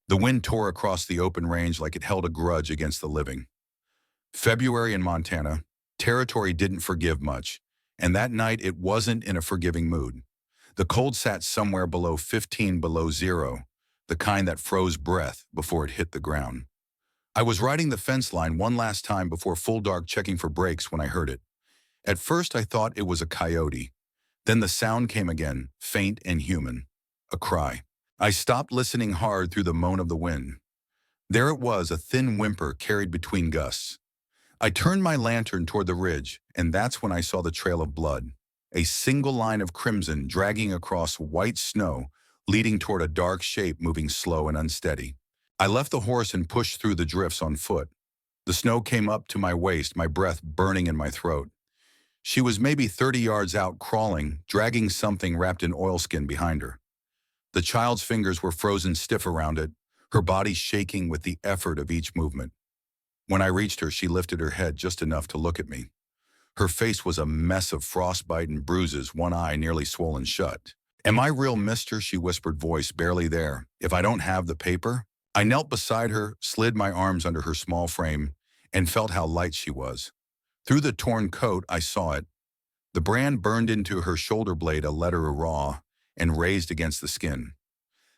The wind tore across the open range like it held a grudge against the living. February in Montana, territory didn't forgive much, and that night it wasn't in a forgiving mood. The cold sat somewhere below 15 below zero, the kind that froze breath before it hit the ground. I was riding the fence line one last time before full dark checking for brakes when I heard it. At first I thought it was a coyote. Then the sound came again, faint and human. A cry. I stopped listening hard through the moan of the wind. There it was, a thin whimper carried between gusts. I turned my lantern toward the ridge, and that's when I saw the trail of blood. A single line of crimson dragging across white snow, leading toward a dark shape moving slow and unsteady. I left the horse and pushed through the drifts on foot. The snow came up to my waist, my breath burning in my throat. She was maybe 30 yards out, crawling, dragging something wrapped in oilskin behind her. The child's fingers were frozen stiff around it, her body shaking with the effort of each movement. When I reached her, she lifted her head just enough to look at me. Her face was a mess of frostbite and bruises, one eye nearly swollen shut. "Am I real, mister?" she whispered, voice barely there. "If I don't have the paper?" I knelt beside her, slid my arms under her small frame, and felt how light she was. Through the torn coat, I saw it. The brand burned into her shoulder blade, a letter raw and raised against the skin.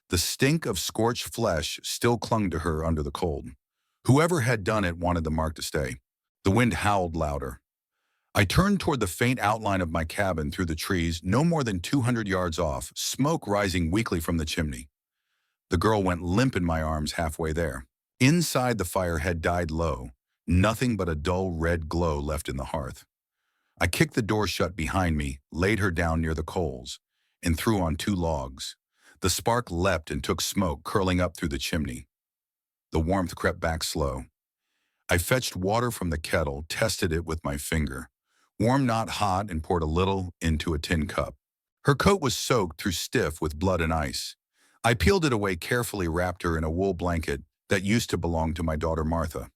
The stink of scorched flesh still clung to her under the cold. Whoever had done it wanted the mark to stay. The wind howled louder. I turned toward the faint outline of my cabin through the trees, no more than 200 yards off, smoke rising weakly from the chimney. The girl went limp in my arms halfway there. Inside, the fire had died low, nothing but a dull red glow left in the hearth. I kicked the door shut behind me, laid her down near the coals, and threw on 2 logs. The spark leapt and took smoke curling up through the chimney. The warmth crept back slow. I fetched water from the kettle, tested it with my finger. Warm, not hot, and poured a little into a tin cup. Her coat was soaked through stiff with blood and ice. I peeled it away carefully, wrapped her in a wool blanket that used to belong to my daughter Martha.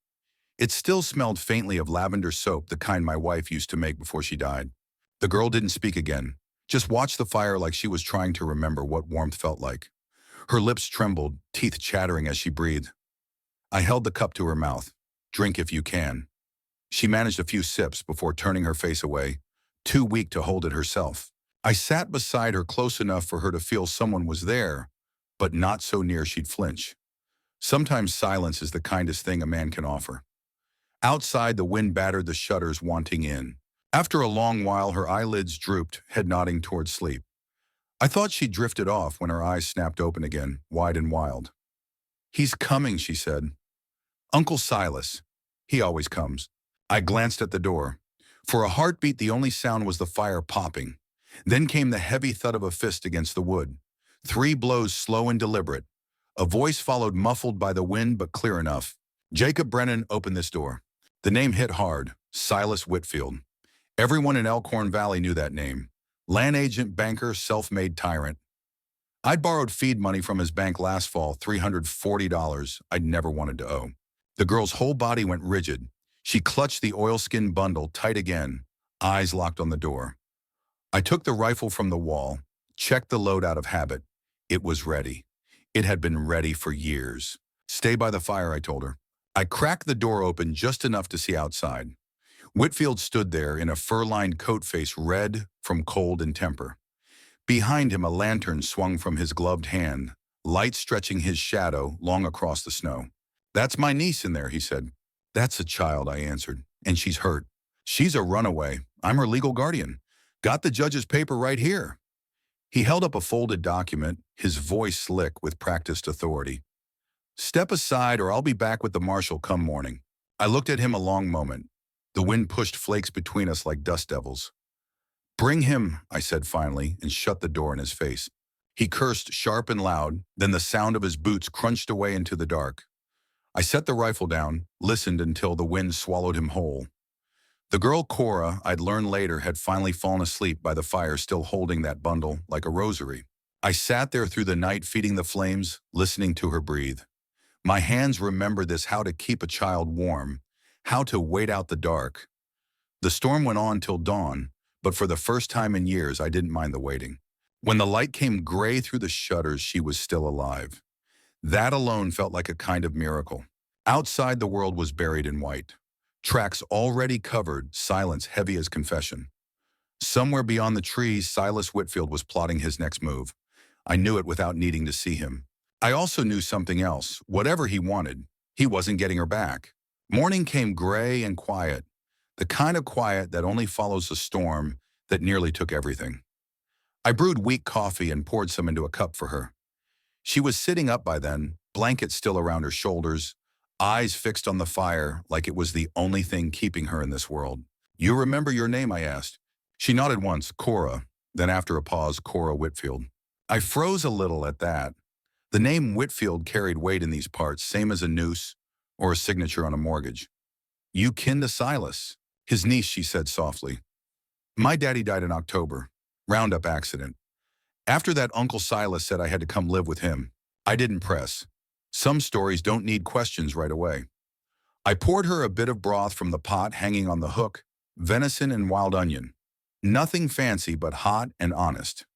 It still smelled faintly of lavender soap, the kind my wife used to make before she died. The girl didn't speak again, just watched the fire like she was trying to remember what warmth felt like. Her lips trembled, teeth chattering as she breathed. I held the cup to her mouth. "Drink if you can." She managed a few sips before turning her face away, too weak to hold it herself. I sat beside her close enough for her to feel someone was there, but not so near she'd flinch. Sometimes silence is the kindest thing a man can offer. Outside, the wind battered the shutters, wanting in. After a long while, her eyelids drooped, head nodding toward sleep. I thought she'd drifted off when her eyes snapped open again, wide and wild. "He's coming," she said. "Uncle Silas. He always comes." I glanced at the door. For a heartbeat, the only sound was the fire popping. Then came the heavy thud of a fist against the wood. 3 blows, slow and deliberate. A voice followed, muffled by the wind, but clear enough. "Jacob Brennan, open this door." The name hit hard. Silas Whitfield. Everyone in Elkhorn Valley knew that name. Land agent, banker, self-made tyrant. I'd borrowed feed money from his bank last fall, $340 I'd never wanted to owe. The girl's whole body went rigid. She clutched the oilskin bundle tight again, eyes locked on the door. I took the rifle from the wall, checked the load out of habit. It was ready. It had been ready for years. "Stay by the fire," I told her. I cracked the door open just enough to see outside. Whitfield stood there in a fur-lined coat, face red from cold and temper. Behind him, a lantern swung from his gloved hand, light stretching his shadow long across the snow. "That's my niece in there," he said. "That's a child," I answered, "and she's hurt. She's a runaway. I'm her legal guardian. Got the judge's paper right here." He held up a folded document, his voice slick with practiced authority. "Step aside or I'll be back with the marshal come morning." I looked at him a long moment. The wind pushed flakes between us like dust devils. "Bring him," I said finally, and shut the door in his face. He cursed sharp and loud, then the sound of his boots crunched away into the dark. I set the rifle down, listened until the wind swallowed him whole. The girl Cora, I'd learned later, had finally fallen asleep by the fire, still holding that bundle like a rosary. I sat there through the night, feeding the flames, listening to her breathe. My hands remembered this: how to keep a child warm, how to wait out the dark. The storm went on till dawn, but for the first time in years, I didn't mind the waiting. When the light came gray through the shutters, she was still alive. That alone felt like a kind of miracle. Outside, the world was buried in white. Tracks already covered, silence heavy as confession. Somewhere beyond the trees, Silas Whitfield was plotting his next move. I knew it without needing to see him. I also knew something else. Whatever he wanted, he wasn't getting her back. Morning came gray and quiet, the kind of quiet that only follows a storm that nearly took everything. I brewed weak coffee and poured some into a cup for her. She was sitting up by then, blanket still around her shoulders, eyes fixed on the fire like it was the only thing keeping her in this world. "You remember your name?" I asked. She nodded once, Cora, then after a pause, Cora Whitfield. I froze a little at that. The name Whitfield carried weight in these parts, same as a noose or a signature on a mortgage. "You kin to Silas?" "His niece," she said softly. "My daddy died in October. Roundup accident. After that, Uncle Silas said I had to come live with him. I didn't press. Some stories don't need questions right away." I poured her a bit of broth from the pot hanging on the hook, venison and wild onion. Nothing fancy, but hot and honest.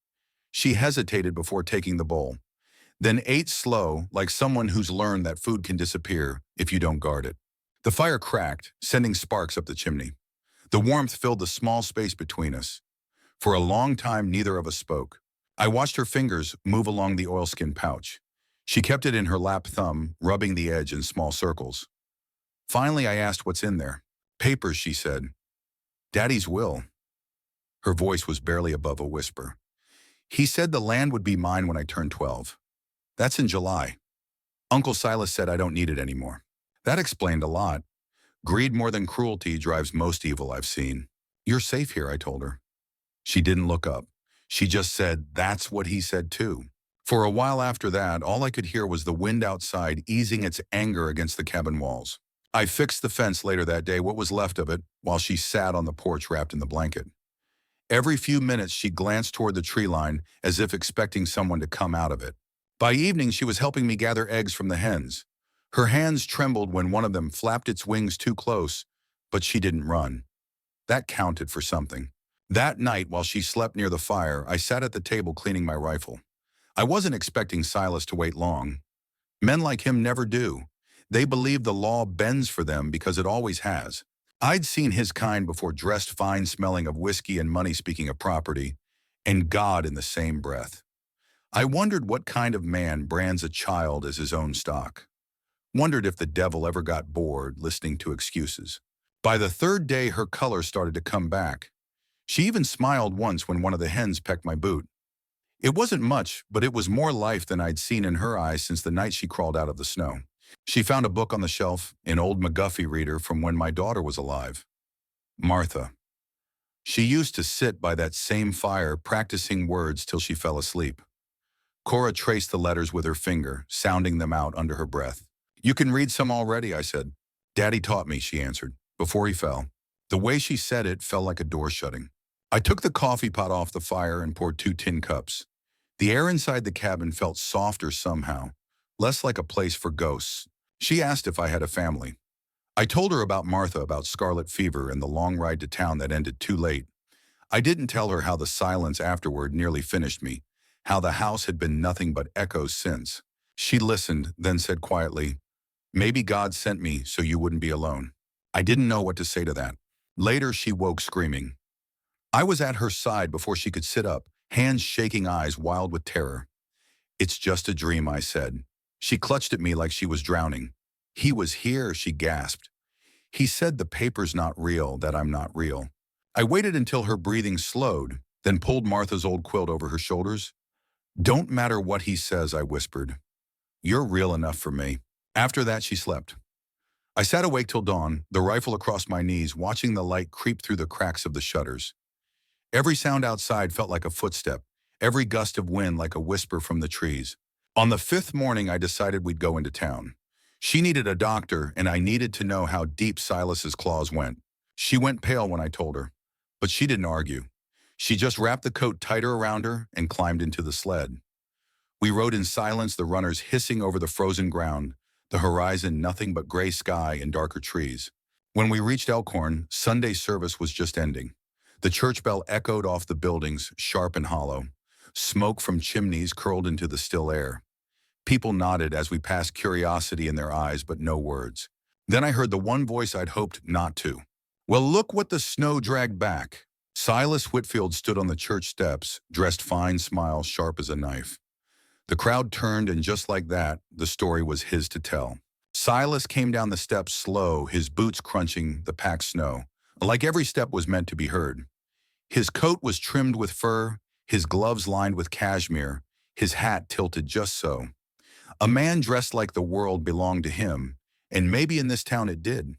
She hesitated before taking the bowl, then ate slow, like someone who's learned that food can disappear if you don't guard it. The fire cracked, sending sparks up the chimney. The warmth filled the small space between us. For a long time, neither of us spoke. I watched her fingers move along the oilskin pouch. She kept it in her lap thumb, rubbing the edge in small circles. Finally, I asked what's in there. "Papers," she said. "Daddy's will." Her voice was barely above a whisper. "He said the land would be mine when I turned 12. That's in July. Uncle Silas said I don't need it anymore." That explained a lot. Greed more than cruelty drives most evil I've seen. "You're safe here," I told her. She didn't look up. She just said, "That's what he said too." For a while after that, all I could hear was the wind outside easing its anger against the cabin walls. I fixed the fence later that day, what was left of it, while she sat on the porch wrapped in the blanket. Every few minutes, she glanced toward the tree line as if expecting someone to come out of it. By evening, she was helping me gather eggs from the hens. Her hands trembled when one of them flapped its wings too close, but she didn't run. That counted for something. That night, while she slept near the fire, I sat at the table cleaning my rifle. I wasn't expecting Silas to wait long. Men like him never do. They believe the law bends for them because it always has. I'd seen his kind before, dressed fine, smelling of whiskey and money, speaking of property, and God in the same breath. I wondered what kind of man brands a child as his own stock. Wondered if the devil ever got bored listening to excuses. By the third day, her color started to come back. She even smiled once when one of the hens pecked my boot. It wasn't much, but it was more life than I'd seen in her eyes since the night she crawled out of the snow. She found a book on the shelf, an old McGuffey reader from when my daughter was alive. Martha. She used to sit by that same fire practicing words till she fell asleep. Cora traced the letters with her finger, sounding them out under her breath. "You can read some already," I said. "Daddy taught me," she answered, before he fell. The way she said it felt like a door shutting. I took the coffee pot off the fire and poured 2 tin cups. The air inside the cabin felt softer somehow, less like a place for ghosts. She asked if I had a family. I told her about Martha, about scarlet fever, and the long ride to town that ended too late. I didn't tell her how the silence afterward nearly finished me, how the house had been nothing but echoes since. She listened, then said quietly, "Maybe God sent me so you wouldn't be alone." I didn't know what to say to that. Later, she woke screaming. I was at her side before she could sit up, hands shaking, eyes wild with terror. "It's just a dream," I said. She clutched at me like she was drowning. "He was here," she gasped. "He said the paper's not real, that I'm not real." I waited until her breathing slowed, then pulled Martha's old quilt over her shoulders. "Don't matter what he says," I whispered. "You're real enough for me." After that, she slept. I sat awake till dawn, the rifle across my knees, watching the light creep through the cracks of the shutters. Every sound outside felt like a footstep, every gust of wind like a whisper from the trees. On the 5th morning, I decided we'd go into town. She needed a doctor, and I needed to know how deep Silas's claws went. She went pale when I told her, but she didn't argue. She just wrapped the coat tighter around her and climbed into the sled. We rode in silence, the runners hissing over the frozen ground, the horizon nothing but gray sky and darker trees. When we reached Elkhorn, Sunday service was just ending. The church bell echoed off the buildings, sharp and hollow. Smoke from chimneys curled into the still air. People nodded as we passed, curiosity in their eyes but no words. Then I heard the one voice I'd hoped not to. Well, look what the snow dragged back. Silas Whitfield stood on the church steps, dressed fine, smile sharp as a knife. The crowd turned, and just like that, the story was his to tell. Silas came down the steps slow, his boots crunching the packed snow. Like every step was meant to be heard. His coat was trimmed with fur, his gloves lined with cashmere, his hat tilted just so. A man dressed like the world belonged to him, and maybe in this town it did.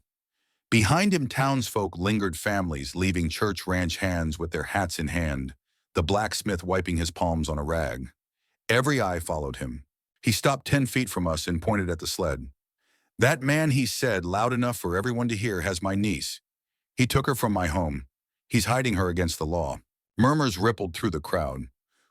Behind him, townsfolk lingered, families leaving church ranch hands with their hats in hand, the blacksmith wiping his palms on a rag. Every eye followed him. He stopped 10 feet from us and pointed at the sled. That man, he said, loud enough for everyone to hear, has my niece. He took her from my home. He's hiding her against the law. Murmurs rippled through the crowd.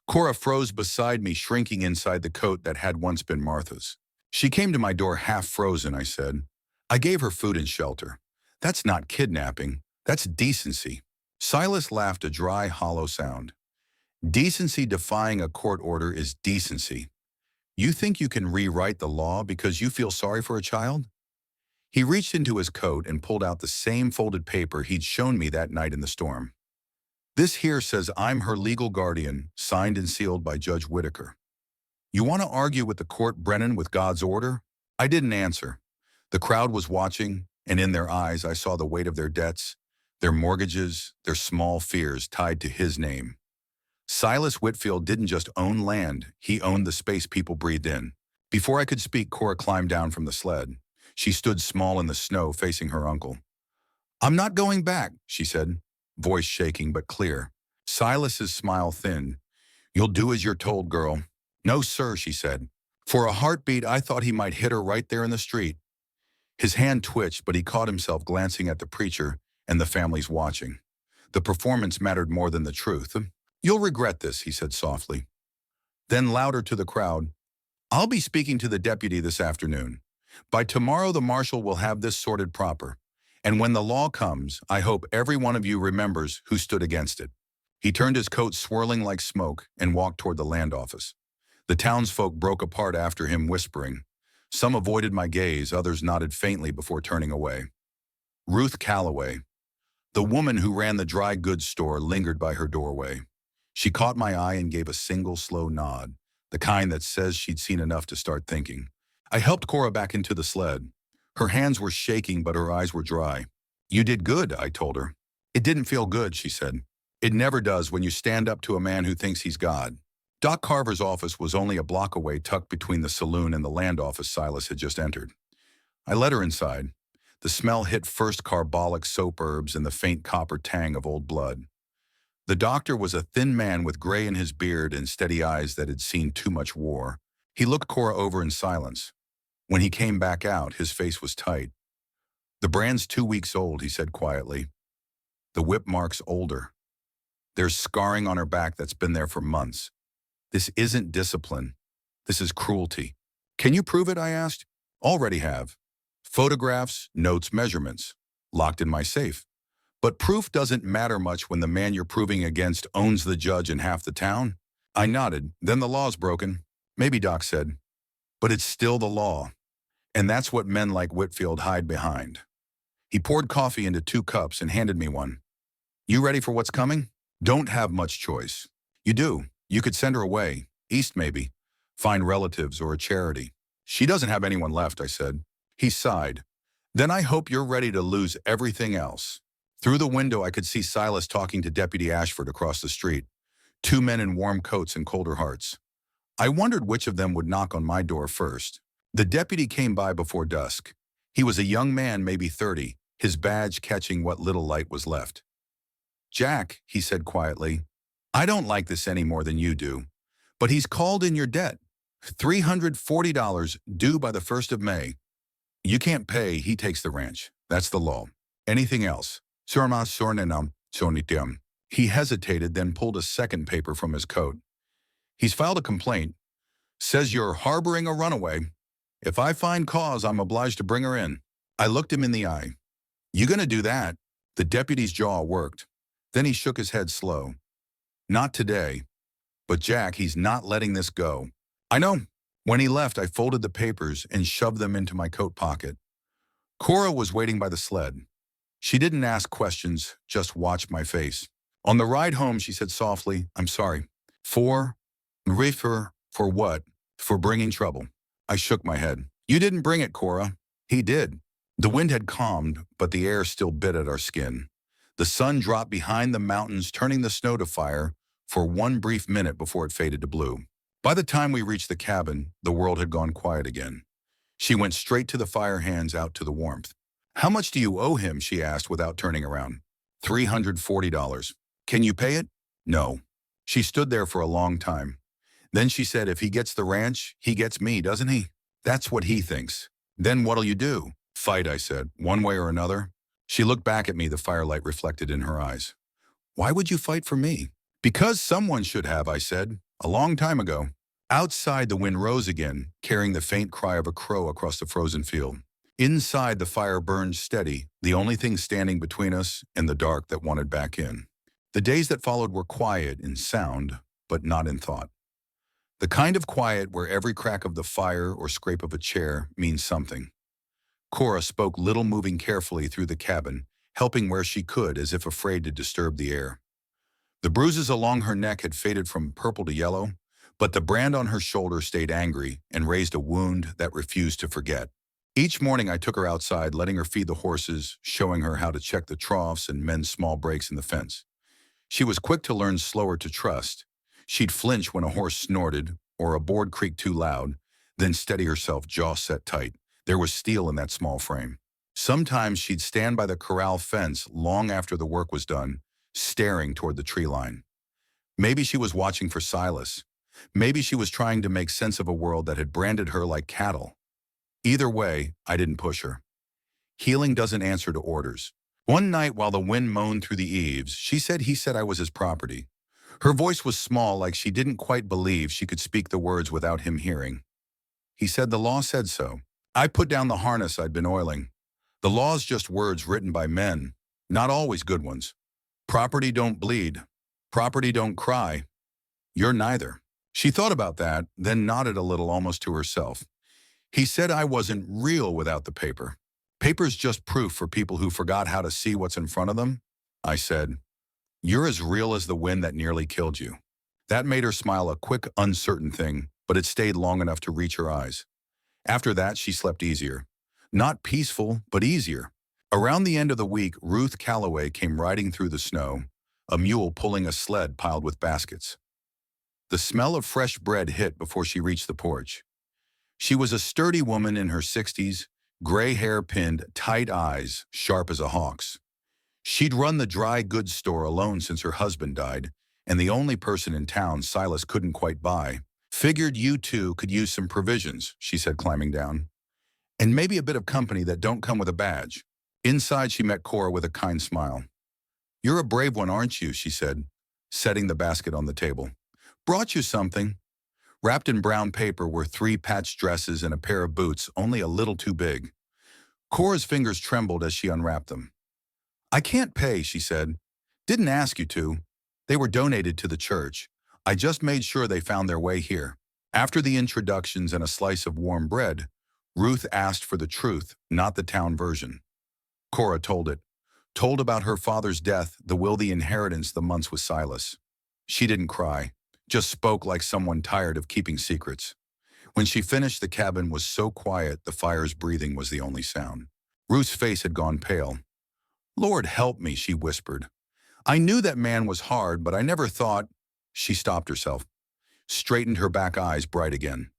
Cora froze beside me, shrinking inside the coat that had once been Martha's. She came to my door half frozen, I said. I gave her food and shelter. That's not kidnapping. That's decency. Silas laughed, a dry, hollow sound. Decency defying a court order is decency. You think you can rewrite the law because you feel sorry for a child? He reached into his coat and pulled out the same folded paper he'd shown me that night in the storm. This here says I'm her legal guardian, signed and sealed by Judge Whitaker. You want to argue with the court, Brennan, with God's order? I didn't answer. The crowd was watching, and in their eyes I saw the weight of their debts, their mortgages, their small fears tied to his name. Silas Whitfield didn't just own land, he owned the space people breathed in. Before I could speak, Cora climbed down from the sled. She stood small in the snow, facing her uncle. I'm not going back, she said, voice shaking but clear. Silas's smile thinned. You'll do as you're told, girl. No, sir, she said. For a heartbeat, I thought he might hit her right there in the street. His hand twitched, but he caught himself glancing at the preacher and the families watching. The performance mattered more than the truth. You'll regret this, he said softly. Then louder to the crowd, I'll be speaking to the deputy this afternoon. By tomorrow, the marshal will have this sorted proper. And when the law comes, I hope every one of you remembers who stood against it. He turned his coat swirling like smoke and walked toward the land office. The townsfolk broke apart after him, whispering. Some avoided my gaze, others nodded faintly before turning away. Ruth Calloway, the woman who ran the dry goods store, lingered by her doorway. She caught my eye and gave a single slow nod, the kind that says she'd seen enough to start thinking. I helped Cora back into the sled. Her hands were shaking, but her eyes were dry. You did good, I told her. It didn't feel good, she said. It never does when you stand up to a man who thinks he's God. Doc Carver's office was only a block away, tucked between the saloon and the land office Silas had just entered. I led her inside. The smell hit first carbolic soap herbs and the faint copper tang of old blood. The doctor was a thin man with gray in his beard and steady eyes that had seen too much war. He looked Cora over in silence. When he came back out, his face was tight. The brand's 2 weeks old, he said quietly. The whip mark's older. There's scarring on her back that's been there for months. This isn't discipline. This is cruelty. Can you prove it, I asked. Already have. Photographs, notes, measurements. Locked in my safe. But proof doesn't matter much when the man you're proving against owns the judge and half the town. I nodded. Then the law's broken. Maybe, Doc said. But it's still the law. And that's what men like Whitfield hide behind. He poured coffee into 2 cups and handed me one. You ready for what's coming? Don't have much choice. You do. You could send her away, east maybe, find relatives or a charity. She doesn't have anyone left, I said. He sighed. Then I hope you're ready to lose everything else. Through the window, I could see Silas talking to Deputy Ashford across the street. 2 men in warm coats and colder hearts. I wondered which of them would knock on my door first. The deputy came by before dusk. He was a young man, maybe 30, his badge catching what little light was left. Jack, he said quietly, I don't like this any more than you do, but he's called in your debt. $340 due by the 1st of May. You can't pay, he takes the ranch. That's the law. Anything else? He hesitated, then pulled a second paper from his coat. He's filed a complaint. Says you're harboring a runaway. If I find cause, I'm obliged to bring her in. I looked him in the eye. You gonna do that? The deputy's jaw worked. Then he shook his head slow. Not today. But Jack, he's not letting this go. I know. When he left, I folded the papers and shoved them into my coat pocket. Cora was waiting by the sled. She didn't ask questions, just watched my face. On the ride home, she said softly, "I'm sorry." For? For what? For bringing trouble. I shook my head. "You didn't bring it, Cora." "He did." The wind had calmed, but the air still bit at our skin. The sun dropped behind the mountains, turning the snow to fire for one brief minute before it faded to blue. By the time we reached the cabin, the world had gone quiet again. She went straight to the fire, hands out to the warmth. "How much do you owe him?" she asked without turning around. $340. "Can you pay it?" "No." She stood there for a long time. Then she said, "If he gets the ranch, he gets me, doesn't he?" "That's what he thinks." "Then what'll you do?" "Fight," I said, "one way or another." She looked back at me, the firelight reflected in her eyes. "Why would you fight for me?" "Because someone should have," I said, "a long time ago." Outside, the wind rose again, carrying the faint cry of a crow across the frozen field. Inside, the fire burned steady, the only thing standing between us and the dark that wanted back in. The days that followed were quiet in sound, but not in thought. The kind of quiet where every crack of the fire or scrape of a chair means something. Cora spoke little, moving carefully through the cabin, helping where she could as if afraid to disturb the air. The bruises along her neck had faded from purple to yellow, but the brand on her shoulder stayed angry and raised a wound that refused to forget. Each morning I took her outside, letting her feed the horses, showing her how to check the troughs and mend small breaks in the fence. She was quick to learn, slower to trust. She'd flinch when a horse snorted or a board creaked too loud, then steady herself, jaw set tight. There was steel in that small frame. Sometimes she'd stand by the corral fence long after the work was done, staring toward the tree line. Maybe she was watching for Silas. Maybe she was trying to make sense of a world that had branded her like cattle. Either way, I didn't push her. Healing doesn't answer to orders. One night while the wind moaned through the eaves, she said he said I was his property. Her voice was small, like she didn't quite believe she could speak the words without him hearing. He said the law said so. I put down the harness I'd been oiling. The law's just words written by men, not always good ones. Property don't bleed. Property don't cry. You're neither. She thought about that, then nodded a little, almost to herself. He said I wasn't real without the paper. Paper's just proof for people who forgot how to see what's in front of them. I said, "You're as real as the wind that nearly killed you." That made her smile, a quick, uncertain thing, but it stayed long enough to reach her eyes. After that, she slept easier. Not peaceful, but easier. Around the end of the week, Ruth Calloway came riding through the snow, a mule pulling a sled piled with baskets. The smell of fresh bread hit before she reached the porch. She was a sturdy woman in her 60s, gray hair pinned, tight eyes, sharp as a hawk's. She'd run the dry goods store alone since her husband died, and the only person in town Silas couldn't quite buy. "Figured you two could use some provisions," she said, climbing down. "And maybe a bit of company that don't come with a badge." Inside, she met Cora with a kind smile. "You're a brave one, aren't you?" she said, setting the basket on the table. "Brought you something." Wrapped in brown paper were 3 patched dresses and a pair of boots, only a little too big. Cora's fingers trembled as she unwrapped them. "I can't pay," she said. "Didn't ask you to. They were donated to the church. I just made sure they found their way here." After the introductions and a slice of warm bread, Ruth asked for the truth, not the town version. Cora told it. Told about her father's death, the will, the inheritance, the months with Silas. She didn't cry, just spoke like someone tired of keeping secrets. When she finished, the cabin was so quiet the fire's breathing was the only sound. Ruth's face had gone pale. "Lord help me," she whispered. "I knew that man was hard, but I never thought—" She stopped herself, straightened, her back eyes bright again.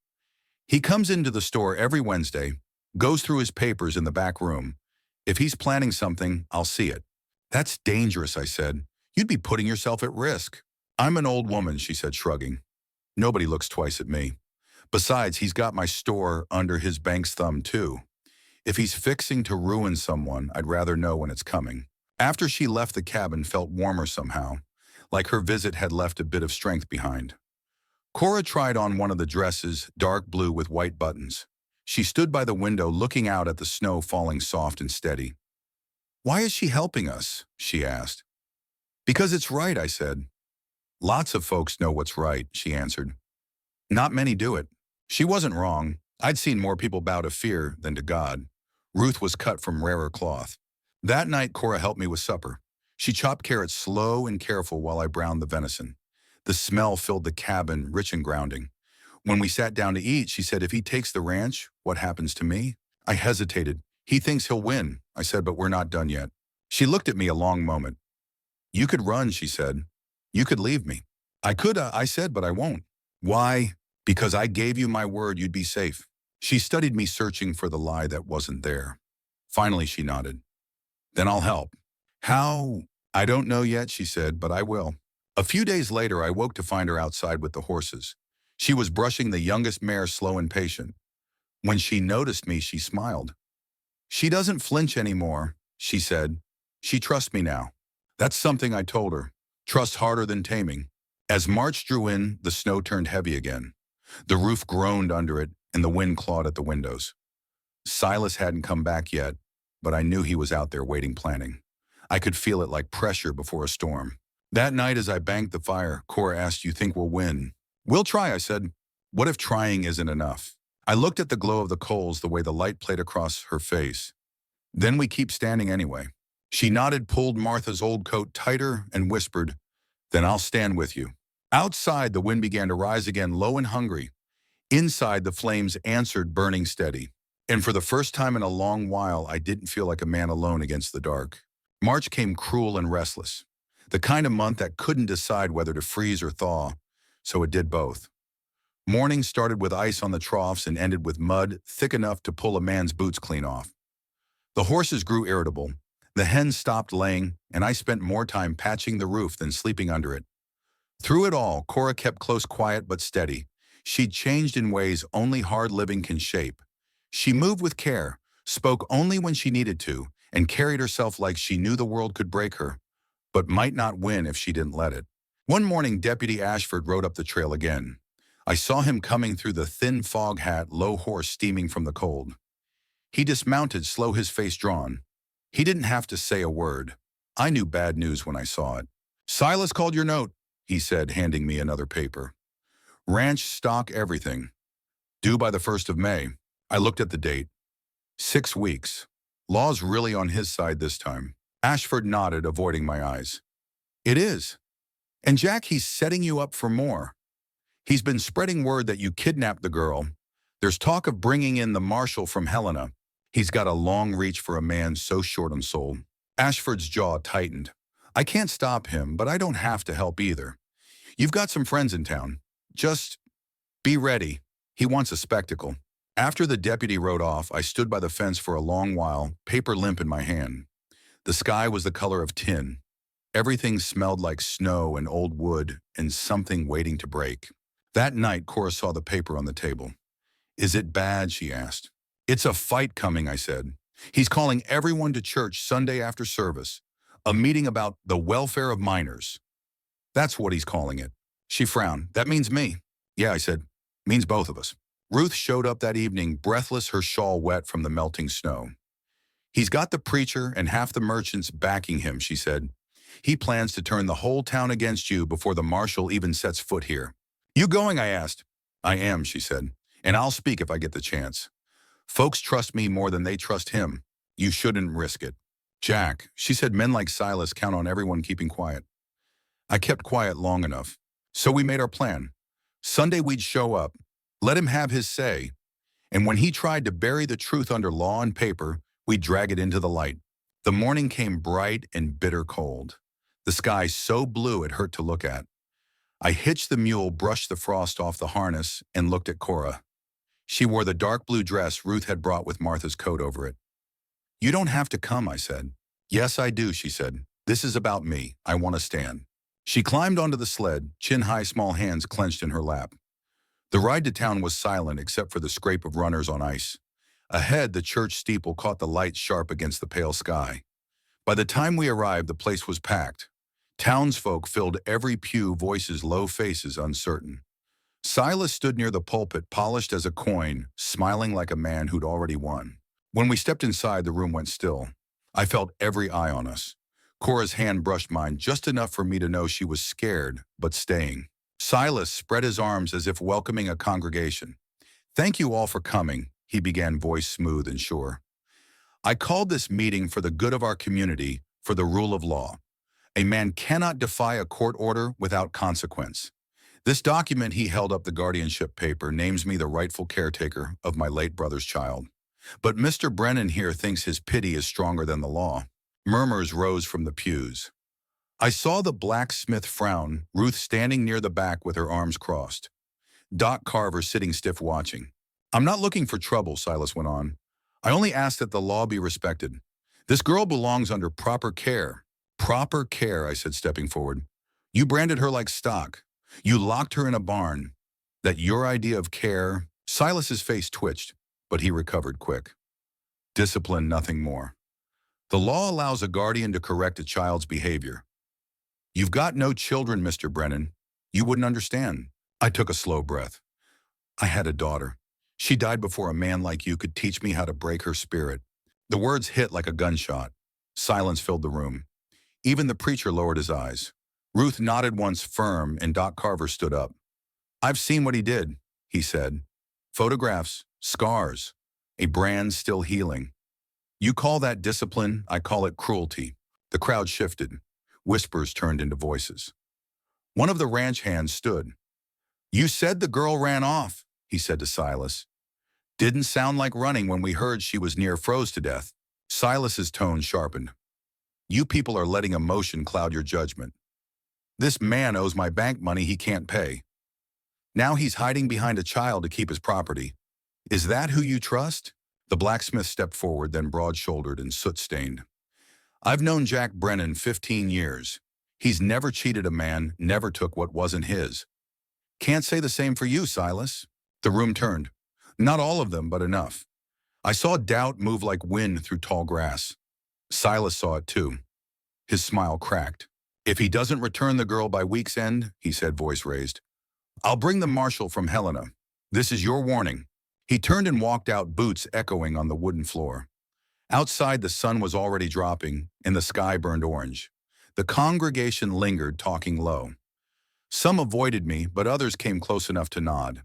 "He comes into the store every Wednesday, goes through his papers in the back room. If he's planning something, I'll see it." "That's dangerous," I said. "You'd be putting yourself at risk." "I'm an old woman," she said, shrugging. "Nobody looks twice at me. Besides, he's got my store under his bank's thumb, too. If he's fixing to ruin someone, I'd rather know when it's coming." After she left, the cabin felt warmer somehow, like her visit had left a bit of strength behind. Cora tried on one of the dresses, dark blue with white buttons. She stood by the window looking out at the snow falling soft and steady. "Why is she helping us?" she asked. "Because it's right," I said. "Lots of folks know what's right," she answered. "Not many do it." She wasn't wrong. I'd seen more people bow to fear than to God. Ruth was cut from rarer cloth. That night, Cora helped me with supper. She chopped carrots slow and careful while I browned the venison. The smell filled the cabin, rich and grounding. When we sat down to eat, she said, "If he takes the ranch, what happens to me?" I hesitated. "He thinks he'll win," I said, "but we're not done yet." She looked at me a long moment. "You could run," she said. "You could leave me." "I could," I said, "but I won't." "Why?" "Because I gave you my word you'd be safe." She studied me, searching for the lie that wasn't there. Finally, she nodded. "Then I'll help." "How?" "I don't know yet," she said, "but I will." A few days later, I woke to find her outside with the horses. She was brushing the youngest mare, slow and patient. When she noticed me, she smiled. "She doesn't flinch anymore," she said. "She trusts me now." That's something I told her. Trust harder than taming. As March drew in, the snow turned heavy again. The roof groaned under it, and the wind clawed at the windows. Silas hadn't come back yet, but I knew he was out there waiting, planning. I could feel it like pressure before a storm. That night, as I banked the fire, Cora asked, "You think we'll win?" "We'll try," I said. "What if trying isn't enough?" I looked at the glow of the coals, the way the light played across her face. "Then we keep standing anyway." She nodded, pulled Martha's old coat tighter, and whispered, "Then I'll stand with you." Outside, the wind began to rise again, low and hungry. Inside, the flames answered, burning steady. And for the first time in a long while, I didn't feel like a man alone against the dark. March came cruel and restless. The kind of month that couldn't decide whether to freeze or thaw, so it did both. Morning started with ice on the troughs and ended with mud thick enough to pull a man's boots clean off. The horses grew irritable. The hens stopped laying, and I spent more time patching the roof than sleeping under it. Through it all, Cora kept close, quiet but steady. She'd changed in ways only hard living can shape. She moved with care, spoke only when she needed to, and carried herself like she knew the world could break her, but might not win if she didn't let it. One morning, Deputy Ashford rode up the trail again. I saw him coming through the thin fog hat, low horse steaming from the cold. He dismounted, slow, his face drawn. He didn't have to say a word. I knew bad news when I saw it. "Silas called your note," he said, handing me another paper. "Ranch, stock, everything. Due by the 1st of May. I looked at the date. 6 weeks. Law's really on his side this time. Ashford nodded, avoiding my eyes. "It is. And Jack, he's setting you up for more. He's been spreading word that you kidnapped the girl. There's talk of bringing in the marshal from Helena. He's got a long reach for a man so short on soul." Ashford's jaw tightened. "I can't stop him, but I don't have to help either. You've got some friends in town. Just be ready. He wants a spectacle." After the deputy rode off, I stood by the fence for a long while, paper limp in my hand. The sky was the color of tin. Everything smelled like snow and old wood and something waiting to break. That night, Cora saw the paper on the table. "Is it bad?" she asked. "It's a fight coming," I said. "He's calling everyone to church Sunday after service. A meeting about the welfare of minors. That's what he's calling it." She frowned. "That means me." "Yeah," I said. "Means both of us." Ruth showed up that evening, breathless, her shawl wet from the melting snow. "He's got the preacher and half the merchants backing him," she said. "He plans to turn the whole town against you before the marshal even sets foot here." "You going?" I asked. "I am," she said. "And I'll speak if I get the chance. Folks trust me more than they trust him. You shouldn't risk it." "Jack," she said, "men like Silas count on everyone keeping quiet." I kept quiet long enough. So we made our plan. Sunday we'd show up, let him have his say, and when he tried to bury the truth under law and paper, we'd drag it into the light. The morning came bright and bitter cold. The sky so blue it hurt to look at. I hitched the mule, brushed the frost off the harness, and looked at Cora. She wore the dark blue dress Ruth had brought with Martha's coat over it. "You don't have to come," I said. "Yes, I do," she said. "This is about me. I want to stand." She climbed onto the sled, chin-high, small hands clenched in her lap. The ride to town was silent except for the scrape of runners on ice. Ahead, the church steeple caught the light sharp against the pale sky. By the time we arrived, the place was packed. Townsfolk filled every pew, voices low, faces uncertain. Silas stood near the pulpit, polished as a coin, smiling like a man who'd already won. When we stepped inside, the room went still. I felt every eye on us. Cora's hand brushed mine just enough for me to know she was scared, but staying. Silas spread his arms as if welcoming a congregation. Thank you all for coming, he began, voice smooth and sure. I called this meeting for the good of our community, for the rule of law. A man cannot defy a court order without consequence. This document, he held up the guardianship paper, names me the rightful caretaker of my late brother's child. But Mr. Brennan here thinks his pity is stronger than the law. Murmurs rose from the pews. I saw the blacksmith frown, Ruth standing near the back with her arms crossed. Doc Carver sitting stiff watching. I'm not looking for trouble, Silas went on. I only ask that the law be respected. This girl belongs under proper care. Proper care, I said, stepping forward. You branded her like stock. You locked her in a barn. That your idea of care... Silas's face twitched, but he recovered quick. Discipline, nothing more. The law allows a guardian to correct a child's behavior. You've got no children, Mr. Brennan. You wouldn't understand. I took a slow breath. I had a daughter. She died before a man like you could teach me how to break her spirit. The words hit like a gunshot. Silence filled the room. Even the preacher lowered his eyes. Ruth nodded once firm, and Doc Carver stood up. I've seen what he did, he said. Photographs, scars, a brand still healing. You call that discipline, I call it cruelty. The crowd shifted. Whispers turned into voices. One of the ranch hands stood. You said the girl ran off, he said to Silas. Didn't sound like running when we heard she was near froze to death. Silas's tone sharpened. You people are letting emotion cloud your judgment. This man owes my bank money he can't pay. Now he's hiding behind a child to keep his property. Is that who you trust? The blacksmith stepped forward, then broad-shouldered and soot-stained. I've known Jack Brennan 15 years. He's never cheated a man, never took what wasn't his. Can't say the same for you, Silas. The room turned. Not all of them, but enough. I saw doubt move like wind through tall grass. Silas saw it too. His smile cracked. If he doesn't return the girl by week's end, he said, voice raised, I'll bring the marshal from Helena. This is your warning. He turned and walked out, boots echoing on the wooden floor. Outside, the sun was already dropping, and the sky burned orange. The congregation lingered, talking low. Some avoided me, but others came close enough to nod.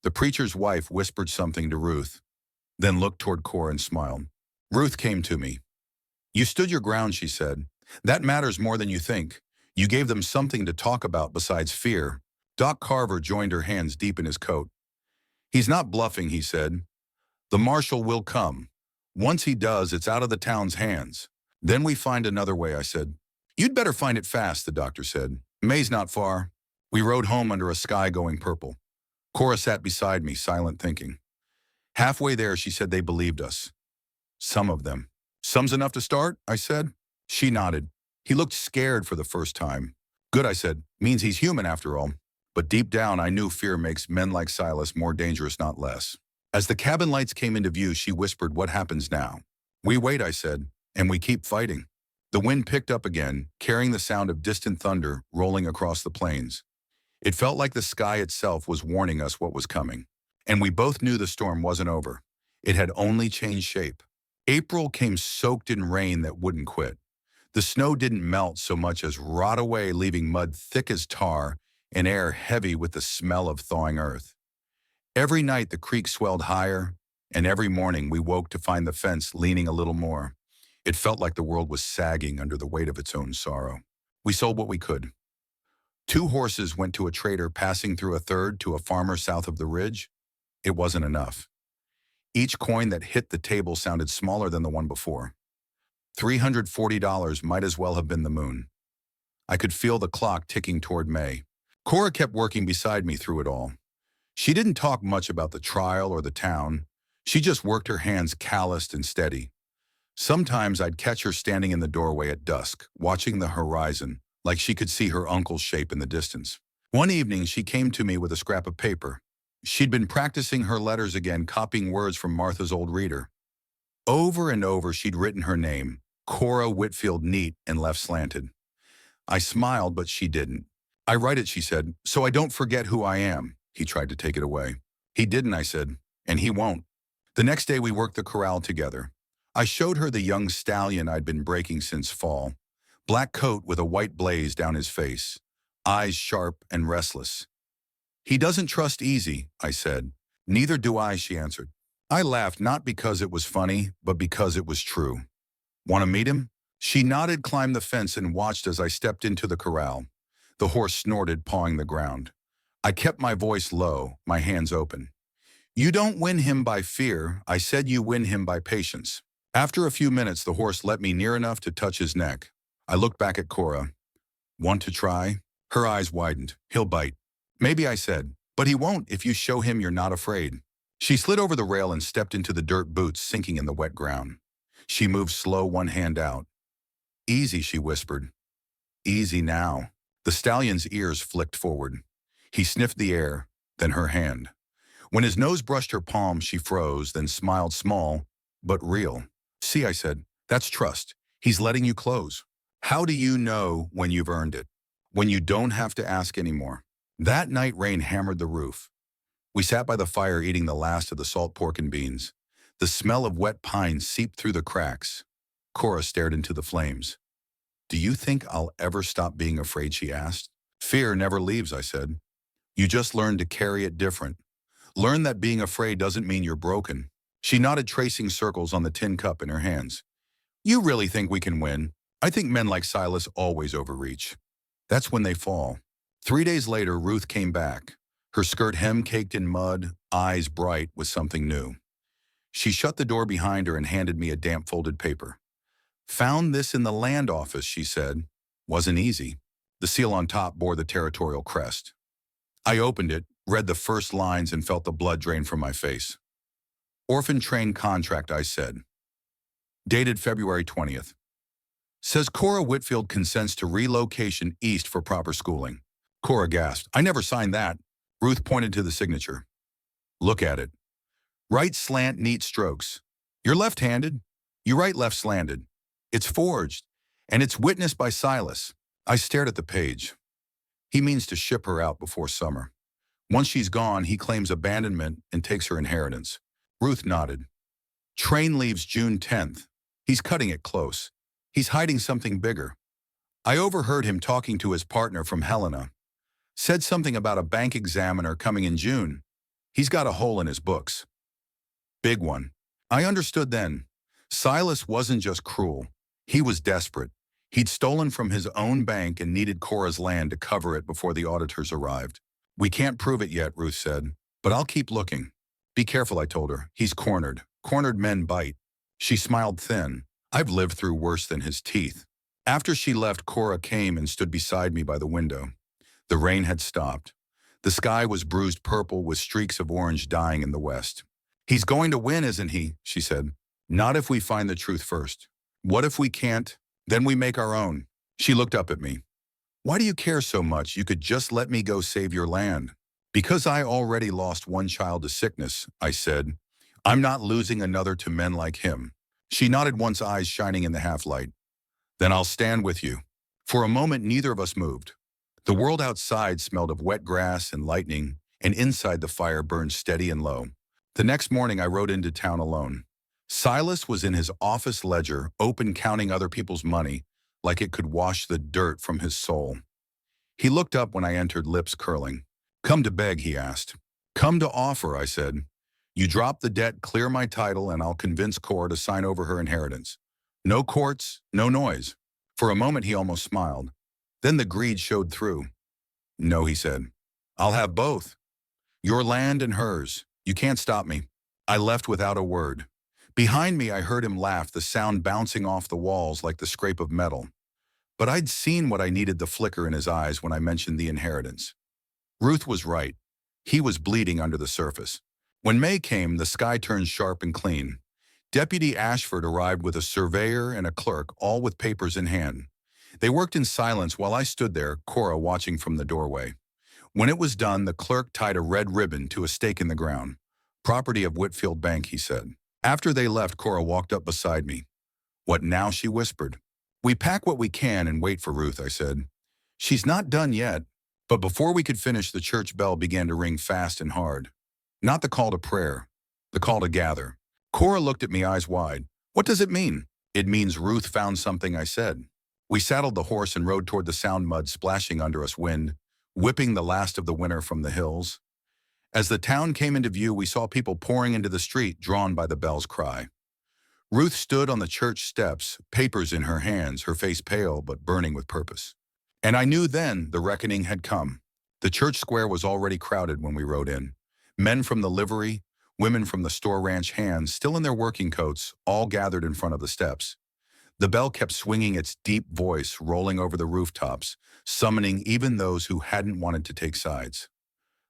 The preacher's wife whispered something to Ruth, then looked toward Cora and smiled. Ruth came to me. You stood your ground, she said. That matters more than you think. You gave them something to talk about besides fear. Doc Carver joined her, hands deep in his coat. He's not bluffing, he said. The marshal will come. Once he does, it's out of the town's hands. Then we find another way, I said. You'd better find it fast, the doctor said. May's not far. We rode home under a sky going purple. Cora sat beside me, silent, thinking. Halfway there, she said they believed us. Some of them. Some's enough to start, I said. She nodded. He looked scared for the first time. Good, I said. Means he's human after all. But deep down, I knew fear makes men like Silas more dangerous, not less. As the cabin lights came into view, she whispered, what happens now? We wait, I said, and we keep fighting. The wind picked up again, carrying the sound of distant thunder rolling across the plains. It felt like the sky itself was warning us what was coming. And we both knew the storm wasn't over. It had only changed shape. April came soaked in rain that wouldn't quit. The snow didn't melt so much as rot away, leaving mud thick as tar and air heavy with the smell of thawing earth. Every night the creek swelled higher, and every morning we woke to find the fence leaning a little more. It felt like the world was sagging under the weight of its own sorrow. We sold what we could. 2 horses went to a trader passing through, a third to a farmer south of the ridge. It wasn't enough. Each coin that hit the table sounded smaller than the one before. $340 might as well have been the moon. I could feel the clock ticking toward May. Cora kept working beside me through it all. She didn't talk much about the trial or the town. She just worked her hands calloused and steady. Sometimes I'd catch her standing in the doorway at dusk, watching the horizon, like she could see her uncle's shape in the distance. One evening, she came to me with a scrap of paper. She'd been practicing her letters again, copying words from Martha's old reader. Over and over, she'd written her name, Cora Whitfield, neat and left slanted. I smiled, but she didn't. I write it, she said, so I don't forget who I am. He tried to take it away. He didn't, I said, and he won't. The next day we worked the corral together. I showed her the young stallion I'd been breaking since fall. Black coat with a white blaze down his face, eyes sharp and restless. He doesn't trust easy, I said. Neither do I, she answered. I laughed not because it was funny, but because it was true. Want to meet him? She nodded, climbed the fence, and watched as I stepped into the corral. The horse snorted, pawing the ground. I kept my voice low, my hands open. You don't win him by fear. I said you win him by patience. After a few minutes, the horse let me near enough to touch his neck. I looked back at Cora. Want to try? Her eyes widened. He'll bite. Maybe, I said, but he won't if you show him you're not afraid. She slid over the rail and stepped into the dirt boots sinking in the wet ground. She moved slow, one hand out. Easy, she whispered. Easy now. The stallion's ears flicked forward. He sniffed the air, then her hand. When his nose brushed her palm, she froze, then smiled, small, but real. See, I said, that's trust. He's letting you close. How do you know when you've earned it? When you don't have to ask anymore. That night, rain hammered the roof. We sat by the fire eating the last of the salt pork and beans. The smell of wet pine seeped through the cracks. Cora stared into the flames. Do you think I'll ever stop being afraid, she asked. Fear never leaves, I said. You just learn to carry it different. Learn that being afraid doesn't mean you're broken. She nodded, tracing circles on the tin cup in her hands. You really think we can win? I think men like Silas always overreach. That's when they fall. 3 days later, Ruth came back, her skirt hem caked in mud, eyes bright with something new. She shut the door behind her and handed me a damp folded paper. Found this in the land office, she said. Wasn't easy. The seal on top bore the territorial crest. I opened it, read the first lines, and felt the blood drain from my face. Orphan train contract, I said. Dated February 20th. Says Cora Whitfield consents to relocation east for proper schooling. Cora gasped. I never signed that. Ruth pointed to the signature. Look at it. Right slant, neat strokes. You're left-handed. You write left-slanted. It's forged, and it's witnessed by Silas. I stared at the page. He means to ship her out before summer. Once she's gone, he claims abandonment and takes her inheritance. Ruth nodded. Train leaves June 10th. He's cutting it close. He's hiding something bigger. I overheard him talking to his partner from Helena. Said something about a bank examiner coming in June. He's got a hole in his books. Big one. I understood then. Silas wasn't just cruel. He was desperate. He'd stolen from his own bank and needed Cora's land to cover it before the auditors arrived. We can't prove it yet, Ruth said, but I'll keep looking. Be careful, I told her. He's cornered. Cornered men bite. She smiled thin. I've lived through worse than his teeth. After she left, Cora came and stood beside me by the window. The rain had stopped. The sky was bruised purple with streaks of orange dying in the west. He's going to win, isn't he? She said. Not if we find the truth first. What if we can't? Then we make our own. She looked up at me. Why do you care so much? You could just let me go save your land. Because I already lost one child to sickness, I said. I'm not losing another to men like him. She nodded, once eyes shining in the half-light. Then I'll stand with you. For a moment, neither of us moved. The world outside smelled of wet grass and lightning, and inside the fire burned steady and low. The next morning, I rode into town alone. Silas was in his office ledger, open, counting other people's money, like it could wash the dirt from his soul. He looked up when I entered, lips curling. Come to beg, he asked. Come to offer, I said. You drop the debt, clear my title, and I'll convince Cora to sign over her inheritance. No courts, no noise. For a moment, he almost smiled. Then the greed showed through. No, he said. I'll have both. Your land and hers. You can't stop me. I left without a word. Behind me, I heard him laugh, the sound bouncing off the walls like the scrape of metal. But I'd seen what I needed, the flicker in his eyes when I mentioned the inheritance. Ruth was right. He was bleeding under the surface. When May came, the sky turned sharp and clean. Deputy Ashford arrived with a surveyor and a clerk, all with papers in hand. They worked in silence while I stood there, Cora watching from the doorway. When it was done, the clerk tied a red ribbon to a stake in the ground. Property of Whitfield Bank, he said. After they left, Cora walked up beside me. What now? She whispered. We pack what we can and wait for Ruth, I said. She's not done yet. But before we could finish, the church bell began to ring fast and hard. Not the call to prayer, the call to gather. Cora looked at me, eyes wide. What does it mean? It means Ruth found something, I said. We saddled the horse and rode toward the sound, mud splashing under us, wind whipping the last of the winter from the hills. As the town came into view, we saw people pouring into the street, drawn by the bell's cry. Ruth stood on the church steps, papers in her hands, her face pale but burning with purpose. And I knew then the reckoning had come. The church square was already crowded when we rode in. Men from the livery, women from the store ranch hands, still in their working coats, all gathered in front of the steps. The bell kept swinging its deep voice, rolling over the rooftops, summoning even those who hadn't wanted to take sides.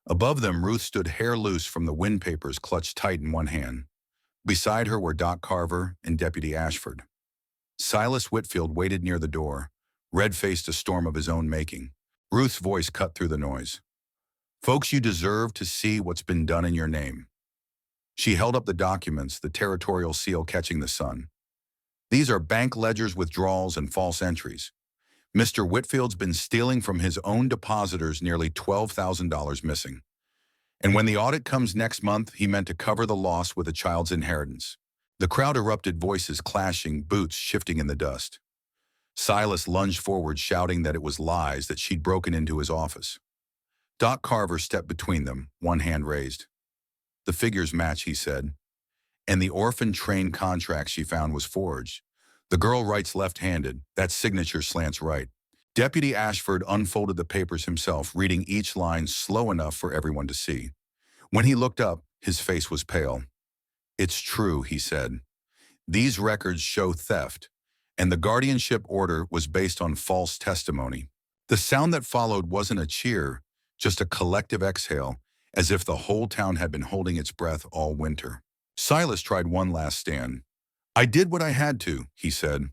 Above them, Ruth stood hair loose from the wind papers clutched tight in one hand. Beside her were Doc Carver and Deputy Ashford. Silas Whitfield waited near the door, red-faced a storm of his own making. Ruth's voice cut through the noise. "Folks, you deserve to see what's been done in your name." She held up the documents, the territorial seal catching the sun. "These are bank ledgers, withdrawals, and false entries. Mr. Whitfield's been stealing from his own depositors nearly $12,000 missing. And when the audit comes next month, he meant to cover the loss with a child's inheritance." The crowd erupted, voices clashing, boots shifting in the dust. Silas lunged forward, shouting that it was lies, that she'd broken into his office. Doc Carver stepped between them, one hand raised. "The figures match," he said. "And the orphan train contract she found was forged. The girl writes left-handed, that signature slants right." Deputy Ashford unfolded the papers himself, reading each line slow enough for everyone to see. When he looked up, his face was pale. "It's true," he said. "These records show theft, and the guardianship order was based on false testimony." The sound that followed wasn't a cheer, just a collective exhale, as if the whole town had been holding its breath all winter. Silas tried one last stand. "I did what I had to," he said.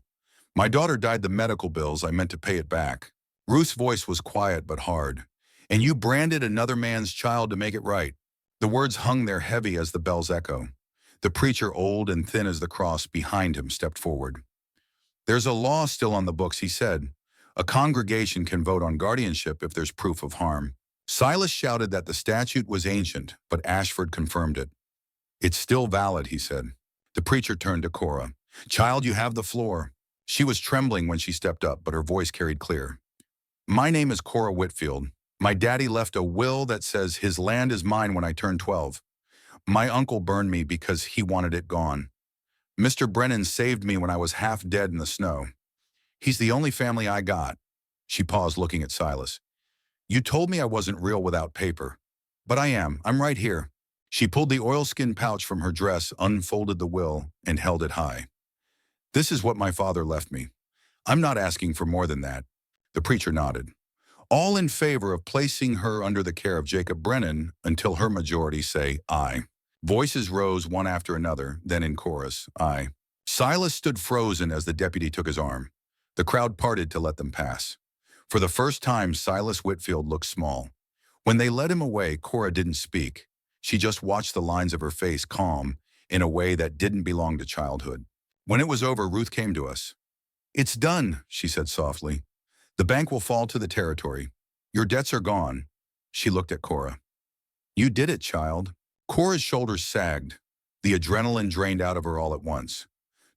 "My daughter died the medical bills. I meant to pay it back." Ruth's voice was quiet but hard. "And you branded another man's child to make it right." The words hung there heavy as the bell's echo. The preacher, old and thin as the cross, behind him stepped forward. "There's a law still on the books," he said. "A congregation can vote on guardianship if there's proof of harm." Silas shouted that the statute was ancient, but Ashford confirmed it. "It's still valid," he said. The preacher turned to Cora. "Child, you have the floor." She was trembling when she stepped up, but her voice carried clear. "My name is Cora Whitfield. My daddy left a will that says his land is mine when I turned 12. My uncle burned me because he wanted it gone. Mr. Brennan saved me when I was half dead in the snow. He's the only family I got." She paused, looking at Silas. "You told me I wasn't real without paper. But I am. I'm right here." She pulled the oilskin pouch from her dress, unfolded the will, and held it high. "This is what my father left me. I'm not asking for more than that." The preacher nodded. "All in favor of placing her under the care of Jacob Brennan until her majority say aye." Voices rose one after another, then in chorus, "Aye." Silas stood frozen as the deputy took his arm. The crowd parted to let them pass. For the first time, Silas Whitfield looked small. When they led him away, Cora didn't speak. She just watched the lines of her face calm in a way that didn't belong to childhood. When it was over, Ruth came to us. "It's done," she said softly. "The bank will fall to the territory. Your debts are gone." She looked at Cora. "You did it, child." Cora's shoulders sagged. The adrenaline drained out of her all at once.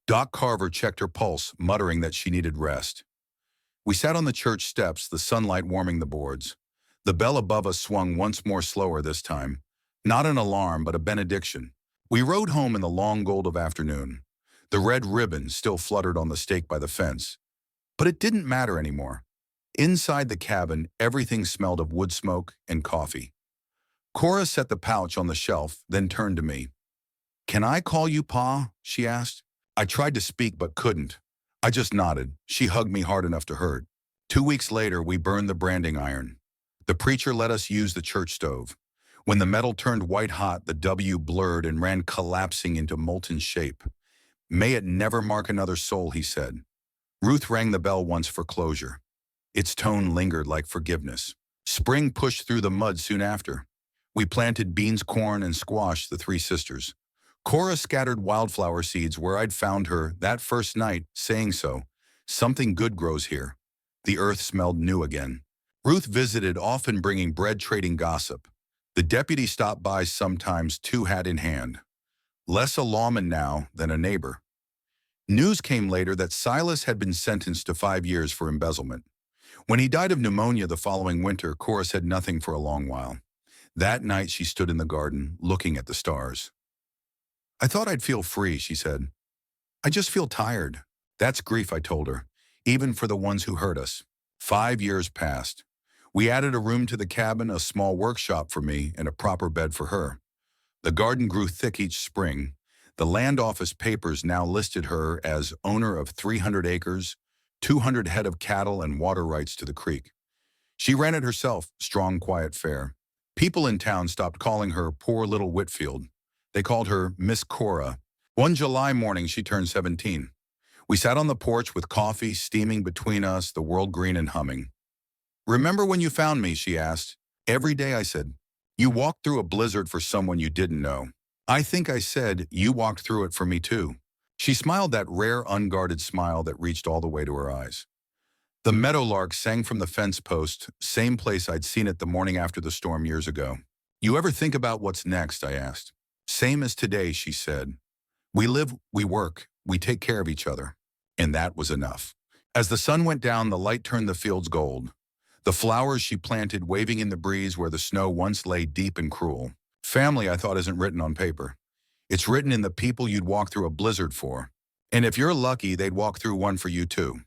Doc Carver checked her pulse, muttering that she needed rest. We sat on the church steps, the sunlight warming the boards. The bell above us swung once more, slower this time. Not an alarm, but a benediction. We rode home in the long gold of afternoon. The red ribbon still fluttered on the stake by the fence. But it didn't matter anymore. Inside the cabin, everything smelled of wood smoke and coffee. Cora set the pouch on the shelf, then turned to me. "Can I call you Pa?" she asked. I tried to speak but couldn't. I just nodded. She hugged me hard enough to hurt. 2 weeks later, we burned the branding iron. The preacher let us use the church stove. When the metal turned white hot, the W blurred and ran collapsing into molten shape. "May it never mark another soul," he said. Ruth rang the bell once for closure. Its tone lingered like forgiveness. Spring pushed through the mud soon after. We planted beans, corn, and squash, the three sisters. Cora scattered wildflower seeds where I'd found her that first night, saying so. Something good grows here. The earth smelled new again. Ruth visited, often bringing bread-trading gossip. The deputy stopped by sometimes, two hat in hand. Less a lawman now than a neighbor. News came later that Silas had been sentenced to 5 years for embezzlement. When he died of pneumonia the following winter, Cora said nothing for a long while. That night she stood in the garden, looking at the stars. I thought I'd feel free, she said. I just feel tired. That's grief, I told her, even for the ones who hurt us. 5 years passed. We added a room to the cabin, a small workshop for me, and a proper bed for her. The garden grew thick each spring. The land office papers now listed her as owner of 300 acres, 200 head of cattle, and water rights to the creek. She ran it herself, strong, quiet, fair. People in town stopped calling her poor little Whitfield. They called her Miss Cora. One July morning, she turned 17. We sat on the porch with coffee steaming between us, the world green and humming. Remember when you found me, she asked. Every day, I said. You walked through a blizzard for someone you didn't know. I think I said, you walked through it for me too. She smiled that rare, unguarded smile that reached all the way to her eyes. The meadowlark sang from the fence post, same place I'd seen it the morning after the storm years ago. You ever think about what's next, I asked. Same as today, she said. We live, we work, we take care of each other. And that was enough. As the sun went down, the light turned the fields gold. The flowers she planted waving in the breeze where the snow once lay deep and cruel. Family, I thought, isn't written on paper. It's written in the people you'd walk through a blizzard for. And if you're lucky, they'd walk through one for you too.